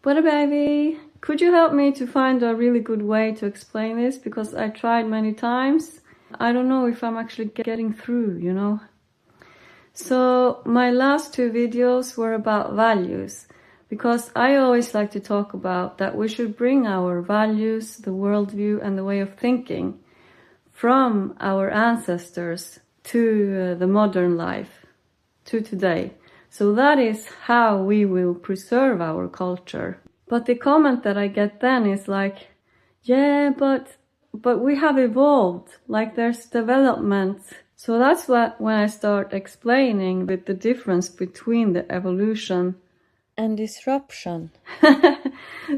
But baby, could you help me to find a really good way to explain this? Because I tried many times. I don't know if I'm actually getting through, you know. So my last 2 videos were about values, because I always like to talk about that we should bring our values, the worldview and the way of thinking from our ancestors to the modern life, to today. So that is how we will preserve our culture. But the comment that I get then is like, yeah, but we have evolved, like there's development. So that's what when I start explaining with the difference between the evolution and disruption.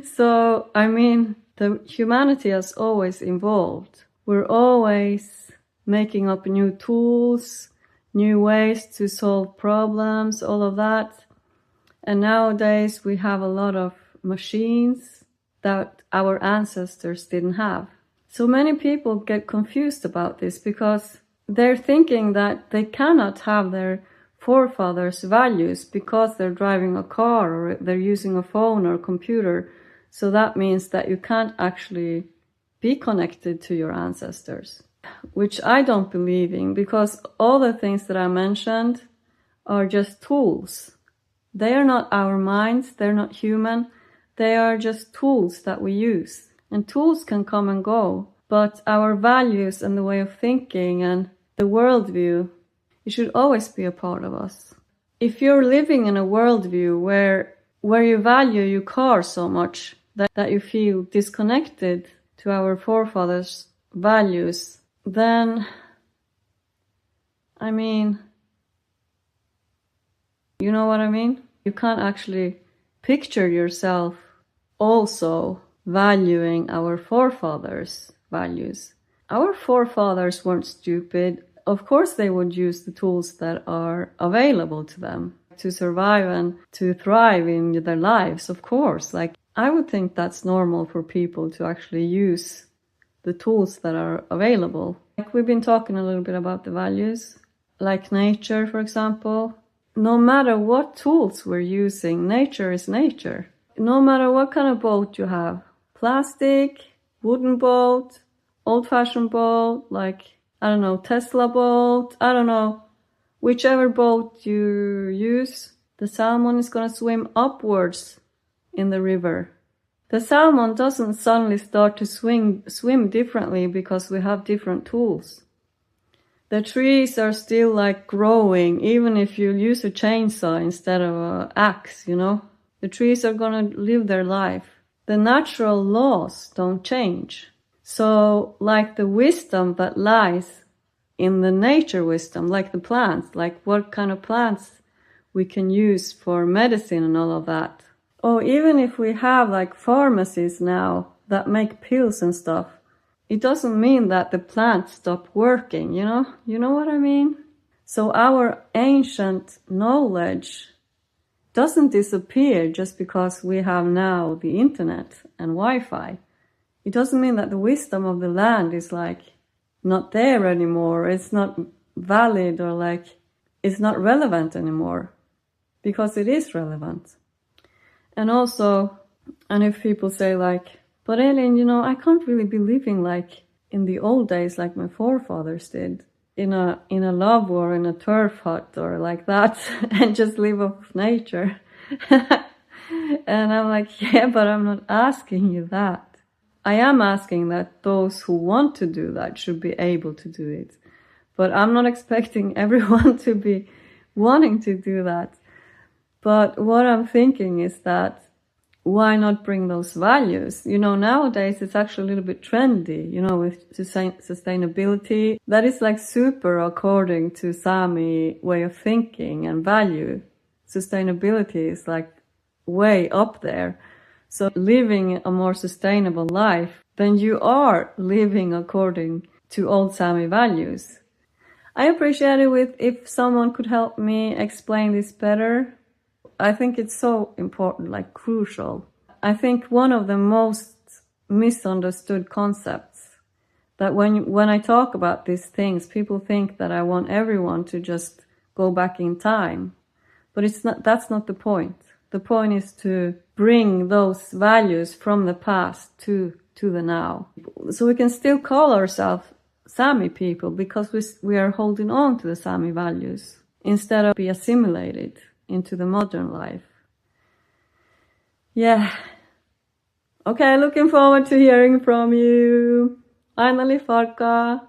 So, I mean, the humanity has always evolved. We're always making up new tools, new ways to solve problems, all of that. And nowadays we have a lot of machines that our ancestors didn't have. So many people get confused about this because they're thinking that they cannot have their forefathers' values because they're driving a car or they're using a phone or a computer. So that means that you can't actually be connected to your ancestors, which I don't believe in, because all the things that I mentioned are just tools. They are not our minds, they're not human, they are just tools that we use. And tools can come and go, but our values and the way of thinking and the worldview, it should always be a part of us. If you're living in a worldview where you value your car so much that you feel disconnected to our forefathers' values, then, I mean, you know what I mean? You can't actually picture yourself also valuing our forefathers' values. Our forefathers weren't stupid. Of course they would use the tools that are available to them to survive and to thrive in their lives, of course. Like, I would think that's normal for people to actually use the tools that are available. Like, we've been talking a little bit about the values, like nature, for example. No matter what tools we're using, nature is nature. No matter what kind of boat you have, plastic, wooden boat, old-fashioned boat, like, I don't know, Tesla boat, I don't know, whichever boat you use, the salmon is going to swim upwards in the river. The salmon doesn't suddenly start to swim differently because we have different tools. The trees are still like growing, even if you use a chainsaw instead of an axe, you know. The trees are going to live their life. The natural laws don't change. So, like the wisdom that lies in the nature wisdom, like the plants, like what kind of plants we can use for medicine and all of that. Or even if we have like pharmacies now that make pills and stuff, it doesn't mean that the plants stop working, you know? You know what I mean? So our ancient knowledge doesn't disappear just because we have now the internet and Wi-Fi. It doesn't mean that the wisdom of the land is like not there anymore. It's not valid or like it's not relevant anymore, because it is relevant. And also, and if people say like, but Elin, you know, I can't really be living like in the old days like my forefathers did, in a log or in a turf hut or like that, and just live off nature. And I'm like, yeah, but I'm not asking you that. I am asking that those who want to do that should be able to do it. But I'm not expecting everyone to be wanting to do that. But what I'm thinking is that why not bring those values? You know, nowadays it's actually a little bit trendy, you know, with sustainability. That is like super according to Sami way of thinking and value. Sustainability is like way up there. So living a more sustainable life, then you are living according to old Sami values. I appreciate it if someone could help me explain this better. I think it's so important, like crucial. I think one of the most misunderstood concepts that when I talk about these things, people think that I want everyone to just go back in time. But it's not. That's not the point. The point is to bring those values from the past to the now. So we can still call ourselves Sami people because we are holding on to the Sami values instead of be assimilated into the modern life. Yeah. Okay, looking forward to hearing from you. Aina li farka.